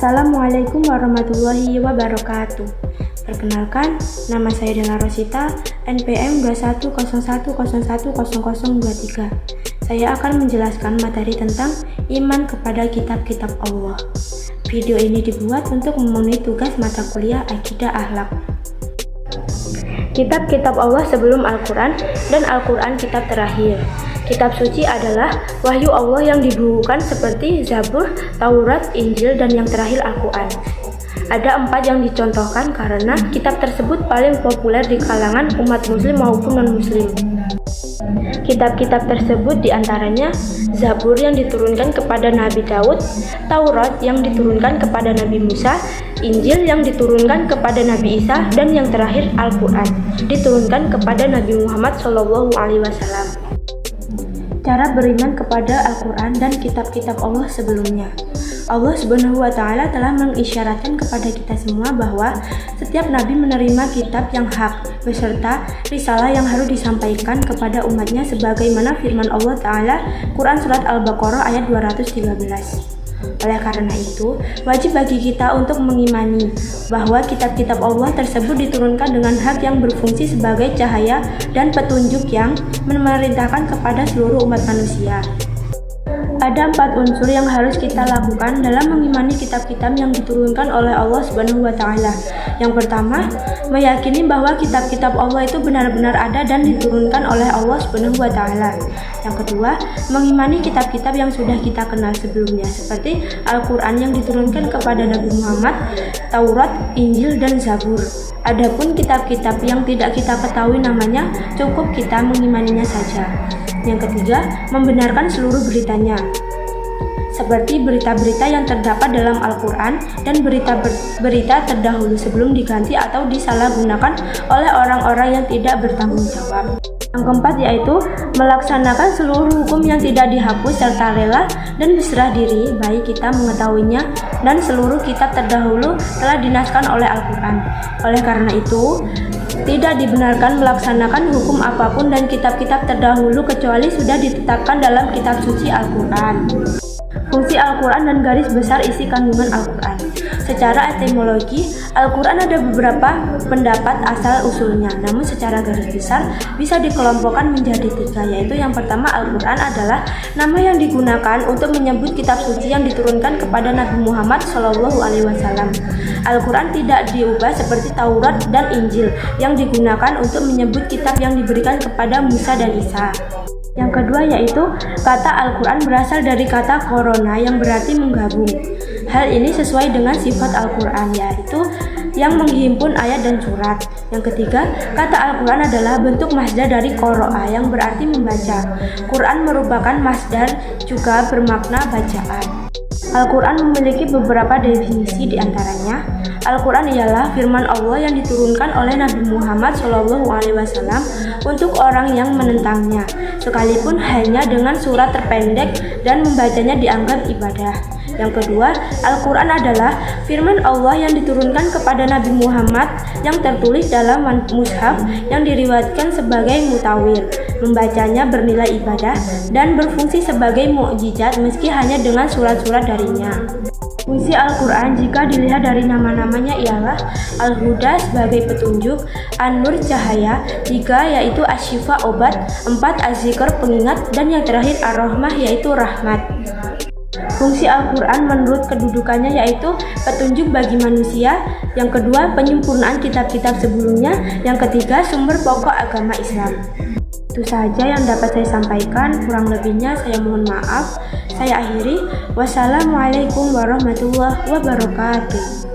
Assalamualaikum warahmatullahi wabarakatuh. Perkenalkan, nama saya Della Rosita, NPM 2101010023. Saya akan menjelaskan materi tentang iman kepada kitab-kitab Allah. Video ini dibuat untuk memenuhi tugas mata kuliah Akidah Akhlak. Kitab-kitab Allah sebelum Al-Quran dan Al-Quran kitab terakhir. Kitab suci adalah wahyu Allah yang dibukukan seperti Zabur, Taurat, Injil, dan yang terakhir Al-Quran. Ada 4 yang dicontohkan karena kitab tersebut paling populer di kalangan umat muslim maupun non-muslim. Kitab-kitab tersebut diantaranya Zabur yang diturunkan kepada Nabi Daud, Taurat yang diturunkan kepada Nabi Musa, Injil yang diturunkan kepada Nabi Isa, dan yang terakhir Al-Quran diturunkan kepada Nabi Muhammad SAW. Cara beriman kepada Al-Quran dan kitab-kitab Allah sebelumnya. Allah Subhanahu wa Ta'ala telah mengisyaratkan kepada kita semua bahwa setiap nabi menerima kitab yang hak beserta risalah yang harus disampaikan kepada umatnya sebagaimana firman Allah Ta'ala Quran Surat Al-Baqarah ayat 213. Oleh karena itu, wajib bagi kita untuk mengimani bahwa kitab-kitab Allah tersebut diturunkan dengan hak yang berfungsi sebagai cahaya dan petunjuk yang memerintahkan kepada seluruh umat manusia. Ada 4 unsur yang harus kita lakukan dalam mengimani kitab-kitab yang diturunkan oleh Allah Subhanahu wa Ta'ala. Yang pertama, meyakini bahwa kitab-kitab Allah itu benar-benar ada dan diturunkan oleh Allah Subhanahu wa Ta'ala. Yang kedua, mengimani kitab-kitab yang sudah kita kenal sebelumnya seperti Al-Quran yang diturunkan kepada Nabi Muhammad, Taurat, Injil, dan Zabur. Adapun kitab-kitab yang tidak kita ketahui namanya, cukup kita mengimaninya saja. Yang ketiga, membenarkan seluruh beritanya, seperti berita-berita yang terdapat dalam Al-Quran dan berita-berita terdahulu sebelum diganti atau disalahgunakan oleh orang-orang yang tidak bertanggung jawab. Yang keempat yaitu melaksanakan seluruh hukum yang tidak dihapus serta rela dan berserah diri baik kita mengetahuinya dan seluruh kitab terdahulu telah dinaskan oleh Al-Quran. Oleh karena itu, tidak dibenarkan melaksanakan hukum apapun dan kitab-kitab terdahulu kecuali sudah ditetapkan dalam kitab suci Al-Quran. Fungsi Al-Quran dan garis besar isi kandungan Al-Quran. Secara etimologi, Al-Quran ada beberapa pendapat asal-usulnya, namun secara garis besar bisa dikelompokkan menjadi 3, yaitu yang pertama, Al-Quran adalah nama yang digunakan untuk menyebut kitab suci yang diturunkan kepada Nabi Muhammad SAW. Al-Quran tidak diubah seperti Taurat dan Injil yang digunakan untuk menyebut kitab yang diberikan kepada Musa dan Isa. Yang kedua yaitu kata Al-Quran berasal dari kata korona yang berarti menggabung. Hal ini sesuai dengan sifat Al-Quran, yaitu yang menghimpun ayat dan surat. Yang ketiga, kata Al-Quran adalah bentuk masdar dari qoro'a yang berarti membaca. Quran merupakan masdar juga bermakna bacaan. Al-Quran memiliki beberapa definisi, diantaranya Al-Quran ialah firman Allah yang diturunkan oleh Nabi Muhammad SAW untuk orang yang menentangnya, sekalipun hanya dengan surat terpendek dan membacanya dianggap ibadah. Yang kedua, Al-Quran adalah firman Allah yang diturunkan kepada Nabi Muhammad yang tertulis dalam mushaf yang diriwayatkan sebagai mutawil. Membacanya bernilai ibadah dan berfungsi sebagai mukjizat meski hanya dengan surat-surat darinya. Fungsi Al-Quran jika dilihat dari nama-namanya ialah Al-Huda sebagai petunjuk, An-Nur cahaya, 3 yaitu Asy-Syifa obat, 4 Az-Zikr pengingat, dan yang terakhir Ar-Rahmah yaitu rahmat. Fungsi Al-Quran menurut kedudukannya yaitu petunjuk bagi manusia, yang kedua penyempurnaan kitab-kitab sebelumnya, yang ketiga sumber pokok agama Islam. Itu saja yang dapat saya sampaikan, kurang lebihnya saya mohon maaf. Saya akhiri, wassalamualaikum warahmatullahi wabarakatuh.